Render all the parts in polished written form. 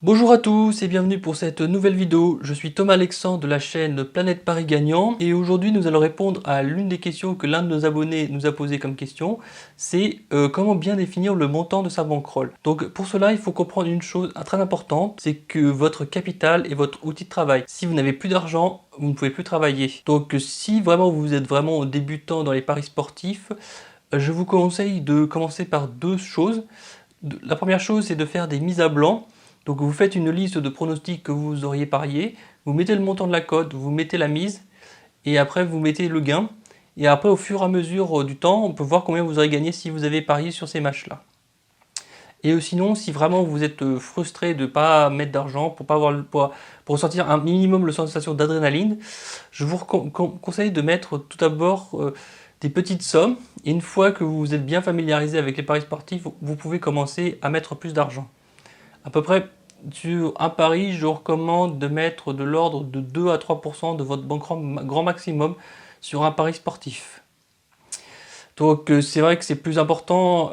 Bonjour à tous et bienvenue pour cette nouvelle vidéo. Je suis Thomas Alexandre de la chaîne Planète Paris Gagnant et aujourd'hui nous allons répondre à l'une des questions que l'un de nos abonnés nous a posé comme question. C'est comment bien définir le montant de sa bankroll. Donc pour cela il faut comprendre une chose très importante, c'est que votre capital est votre outil de travail. Si vous n'avez plus d'argent, vous ne pouvez plus travailler. Donc si vraiment vous êtes vraiment débutant dans les paris sportifs, je vous conseille de commencer par deux choses. La première chose c'est de faire des mises à blanc. Donc vous faites une liste de pronostics que vous auriez parié, vous mettez le montant de la cote, vous mettez la mise, et après vous mettez le gain. Et après au fur et à mesure du temps, on peut voir combien vous aurez gagné si vous avez parié sur ces matchs-là. Et sinon, si vraiment vous êtes frustré de ne pas mettre d'argent, pour ressentir un minimum la sensation d'adrénaline, je vous conseille de mettre tout d'abord des petites sommes. Et une fois que vous êtes bien familiarisé avec les paris sportifs, vous pouvez commencer à mettre plus d'argent. À peu près sur un pari, je recommande de mettre de l'ordre de 2 à 3% de votre grand maximum sur un pari sportif. Donc c'est vrai que c'est plus important,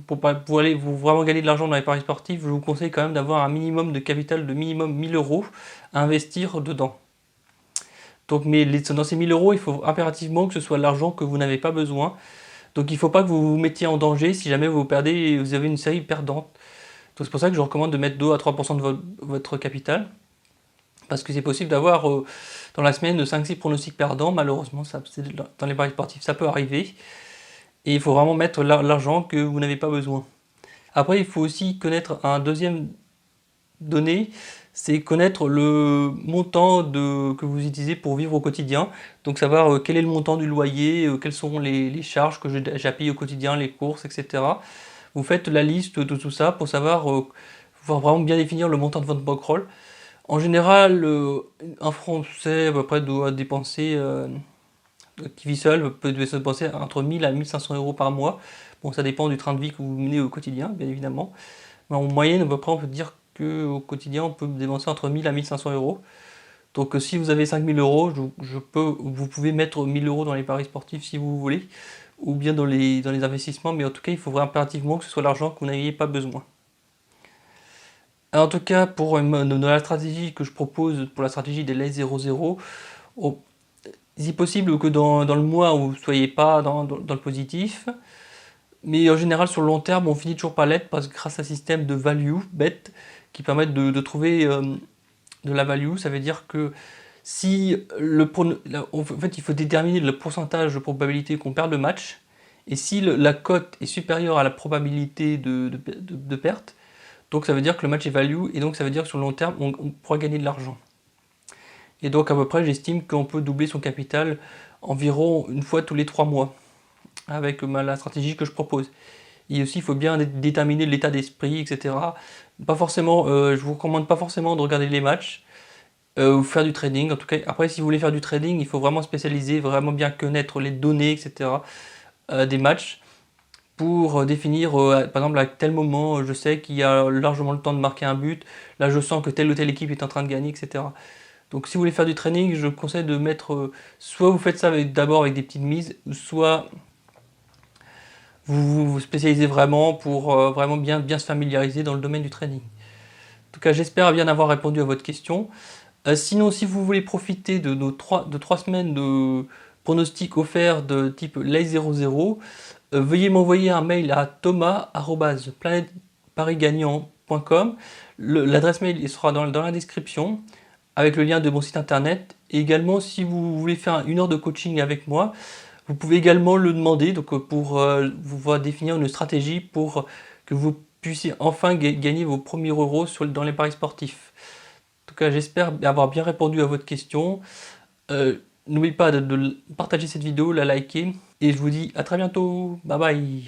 pour aller vraiment gagner de l'argent dans les paris sportifs, je vous conseille quand même d'avoir un minimum de capital de minimum 1000 euros à investir dedans. Donc, mais dans ces 1000 euros, il faut impérativement que ce soit l'argent que vous n'avez pas besoin. Donc il ne faut pas que vous vous mettiez en danger si jamais vous perdez et vous avez une série perdante. Donc c'est pour ça que je recommande de mettre 2 à 3% de votre capital. Parce que c'est possible d'avoir dans la semaine 5-6 pronostics perdants. Malheureusement, dans les paris sportifs, ça peut arriver. Et il faut vraiment mettre l'argent que vous n'avez pas besoin. Après, il faut aussi connaître un deuxième donnée, c'est connaître le montant que vous utilisez pour vivre au quotidien. Donc savoir quel est le montant du loyer, quelles sont les charges que j'appuie au quotidien, les courses, etc. Vous faites la liste de tout ça pour savoir vraiment bien définir le montant de votre bankroll. En général, un Français à peu près doit dépenser, qui vit seul, peut dépenser entre 1000 à 1500 euros par mois. Bon, ça dépend du train de vie que vous menez au quotidien, bien évidemment. Mais en moyenne, à peu près, on peut dire qu'au quotidien, on peut dépenser entre 1000 à 1500 euros. Donc si vous avez 5000 euros, vous pouvez mettre 1000 euros dans les paris sportifs si vous voulez, ou bien dans les investissements, mais en tout cas, il faut impérativement que ce soit l'argent que vous n'ayez pas besoin. En tout cas, dans la stratégie que je propose, pour la stratégie des Lay 0-0, il est possible que dans le mois où vous ne soyez pas dans le positif, mais en général sur le long terme, on finit toujours par l'être grâce à un système de value bet qui permet de trouver de la value. Ça veut dire que si en fait, il faut déterminer le pourcentage de probabilité qu'on perde le match, et si la cote est supérieure à la probabilité de perte, donc ça veut dire que le match est value, et donc ça veut dire que sur le long terme, on pourra gagner de l'argent. Et donc à peu près, j'estime qu'on peut doubler son capital environ une fois tous les 3 mois, avec la stratégie que je propose. Et aussi, il faut bien déterminer l'état d'esprit, etc. Pas forcément, je vous recommande pas forcément de regarder les matchs, ou faire du trading. En tout cas, après, si vous voulez faire du trading, il faut vraiment spécialiser, vraiment bien connaître les données, etc. Des matchs, pour définir, par exemple, à tel moment, je sais qu'il y a largement le temps de marquer un but, là je sens que telle ou telle équipe est en train de gagner, etc. Donc si vous voulez faire du trading, je conseille de mettre, soit vous faites ça d'abord avec des petites mises, soit vous vous spécialisez vraiment pour vraiment bien se familiariser dans le domaine du trading. En tout cas, j'espère bien avoir répondu à votre question. Sinon, si vous voulez profiter de 3 semaines de pronostics offerts de type Lay 00, veuillez m'envoyer un mail à thomas@planeteparigagnant.com. L'adresse mail sera dans la description, avec le lien de mon site internet. Et également, si vous voulez faire 1 heure de coaching avec moi, vous pouvez également le demander, donc pour vous définir une stratégie pour que vous puissiez enfin gagner vos premiers euros dans les paris sportifs. En tout cas, j'espère avoir bien répondu à votre question. N'oubliez pas de partager cette vidéo, la liker, et je vous dis à très bientôt. Bye bye.